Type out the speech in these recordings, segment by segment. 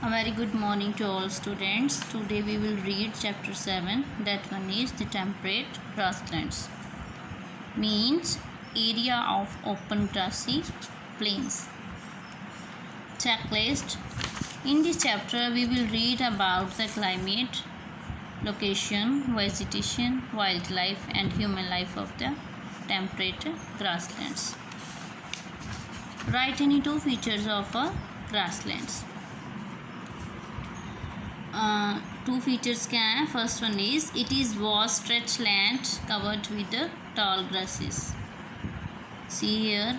A very good morning to all students. Today we will read chapter 7. That one is the temperate grasslands. Means area of open grassy plains. Checklist. In this chapter we will read about the climate, location, vegetation, wildlife and human life of the temperate grasslands. Write any two features of a grasslands. Two features क्या हैं. First one is it is vast stretch land covered with tall grasses. See here,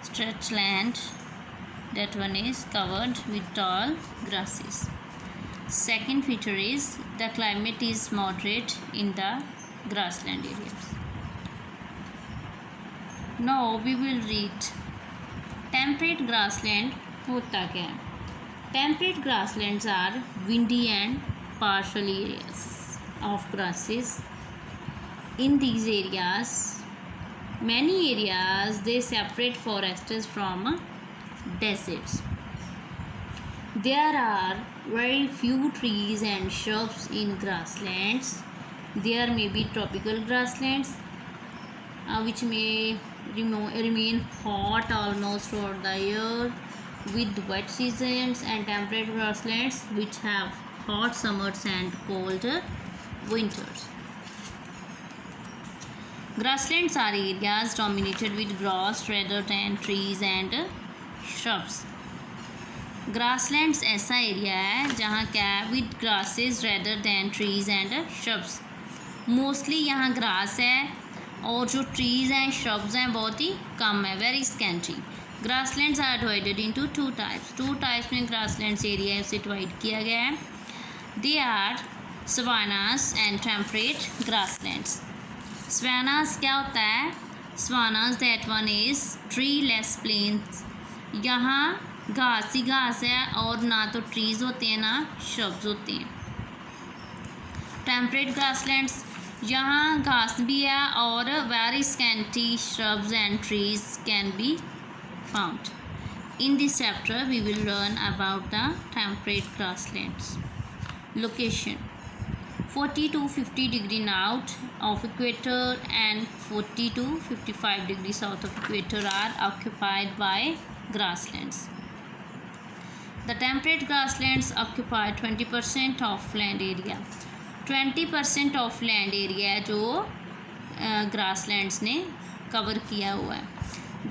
stretch land, that one is covered with tall grasses. Second feature is the climate is moderate in the grassland areas. Now we will read temperate grassland होता क्या है. Temperate grasslands are windy and partial areas of grasses. In these areas, many areas they separate forests from deserts. There are very few trees and shrubs in grasslands. There may be tropical grasslands which may remain hot almost throughout the year, with wet seasons, and temperate grasslands which have hot summers and cold winters. Grasslands are areas dominated with grass rather than trees and shrubs. Grasslands ऐसा area है जहाँ क्या with grasses rather than trees and shrubs. Mostly यहाँ grass है और जो trees हैं shrubs हैं बहुत ही कम है, very scanty. Grasslands are divided into two types में ग्रासलैंड्स एरिया से डिवाइड किया गया है. They are savannas and temperate grasslands. Savannas क्या होता है. Savannas that one is treeless plains. यहाँ घास ही घास है और ना तो ट्रीज़ होते हैं ना श्रब्स होते हैं. टेम्परेट ग्रासलैंड्स यहाँ घास भी है और very scanty shrubs and trees can be found. In this chapter we will learn about the temperate grasslands. Location. 40 to 50 degree north of equator and 40 to 55 degree south of equator are occupied by grasslands. The temperate grasslands occupy 20% of land area. 20% of land area जो grasslands ने cover किया हुआ है.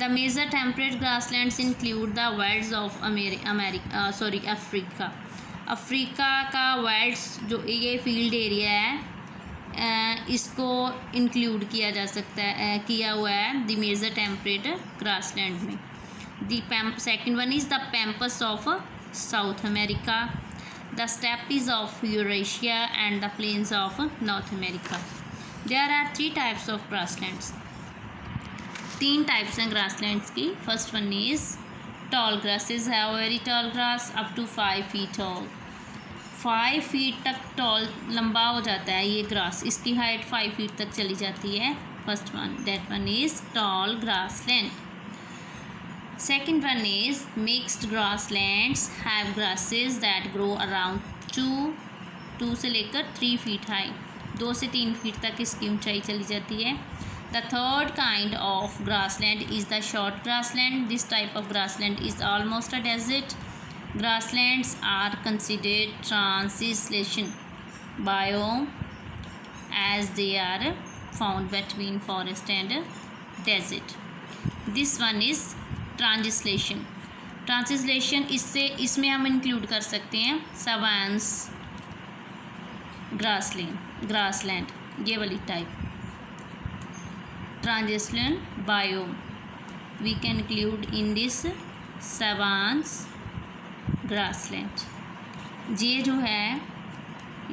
The major temperate grasslands include the wilds of Africa. Africa का wilds जो ये field area है इसको इंक्लूड किया जा सकता है किया हुआ है द मेजर टेम्परेट ग्रासलैंड में. The second one is the pampas of South America, the steppes of Eurasia and the plains of North America. There are 3 types of grasslands. 3 types हैं ग्रासलैंड्स की. First one is tall grasses है very tall grass up to 5 feet tall. 5 feet तक tall लंबा हो जाता है ये grass, इसकी हाइट 5 feet तक चली जाती है. First one that one is tall grassland. Second one is mixed grasslands have grasses that grow around 2 से लेकर 3 feet हाई. 2 से 3 feet तक इसकी ऊंचाई चली जाती है. The third kind of grassland is the short grassland. This type of grassland is almost a desert. Grasslands are considered transition biome as they are found between forest and desert. This one is translation. Translation इसमें हम include कर सकते हैं savans grassland ये वाली type. Transition biome we can include in this savans grassland. ये जो है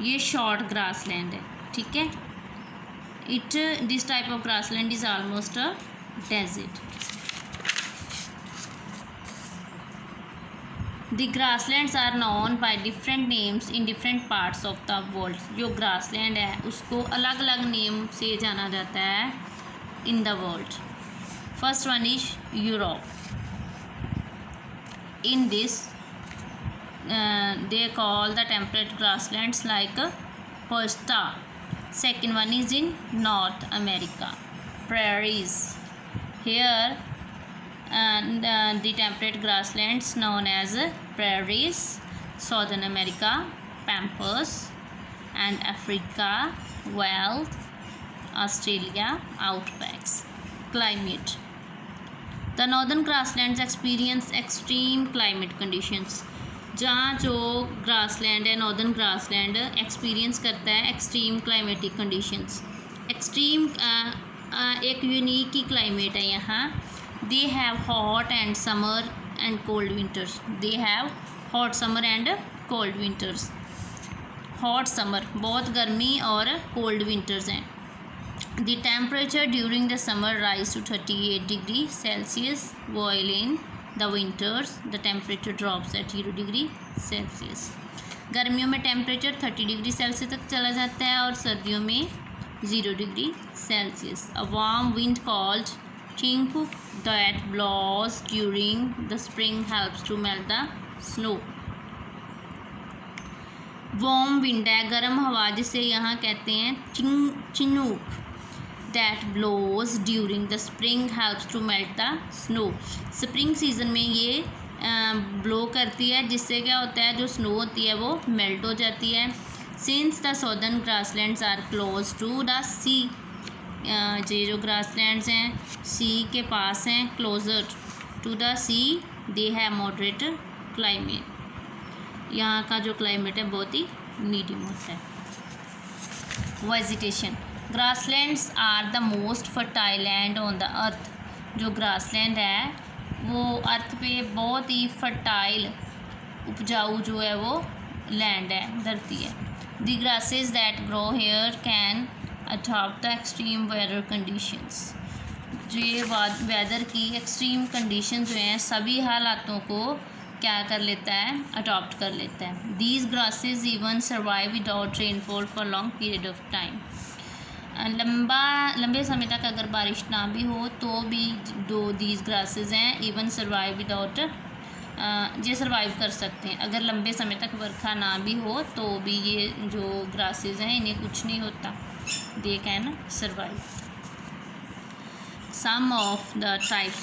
ये short grassland है, ठीक है. This type of grassland is almost a desert. The grasslands are known by different names in different parts of the world. जो grassland है उसको अलग अलग नेम से जाना जाता है in the world. First one is Europe. In this they call the temperate grasslands like hosta. Second one is in North America, prairies. Here the temperate grasslands known as prairies. Southern America, pampas, and Africa, wild. Australia, outbacks. Climate. The northern grasslands experience extreme climate conditions. जहाँ जो grassland है, northern grassland experience करता है extreme climatic conditions. Extreme एक unique ही climate है यहाँ. They have hot and summer and cold winters. They have hot summer and cold winters. Hot summer बहुत गर्मी और कोल्ड विंटर्स हैं. The temperature during the summer rise to 38 degrees Celsius, while in the winters the temperature drops at 0 degree Celsius. गर्मियों में temperature 30 degree Celsius तक चला जाता है और सर्दियों में 0 degree Celsius. A warm wind called Chingfu that blows during the spring helps to melt the snow. Warm wind है, गर्म हवा जिसे यहाँ कहते हैं chinook. That blows during the spring helps to melt the snow. Spring season में ये blow करती है जिससे क्या होता है जो स्नो होती है वो मेल्ट हो जाती है. Since the southern grasslands are close to the sea. ये जो ग्रासलैंड्स हैं सी के पास हैं, closer to the sea, they have moderate climate. यहाँ का जो क्लाइमेट है बहुत ही मीडियम होता है. Vegetation. Grasslands are the most fertile land on the earth. जो ग्रासलैंड है वो अर्थ पे बहुत ही फर्टाइल उपजाऊ जो है वो लैंड है, धरती है. The grasses that grow here can adopt the extreme weather conditions. जो ये वेदर की एक्सट्रीम कंडीशन जो हैं सभी हालातों को क्या कर लेता है, अडॉप्ट कर लेता है. These grasses even survive without rainfall for long period of time. लंबे समय तक अगर बारिश ना भी हो तो भी दो दीज ग्रासेस हैं इवन सर्वाइव विदाउट, ये सर्वाइव कर सकते हैं. अगर लंबे समय तक बरखा ना भी हो तो भी ये जो ग्रासेस हैं इन्हें कुछ नहीं होता, they can survive. Some of the types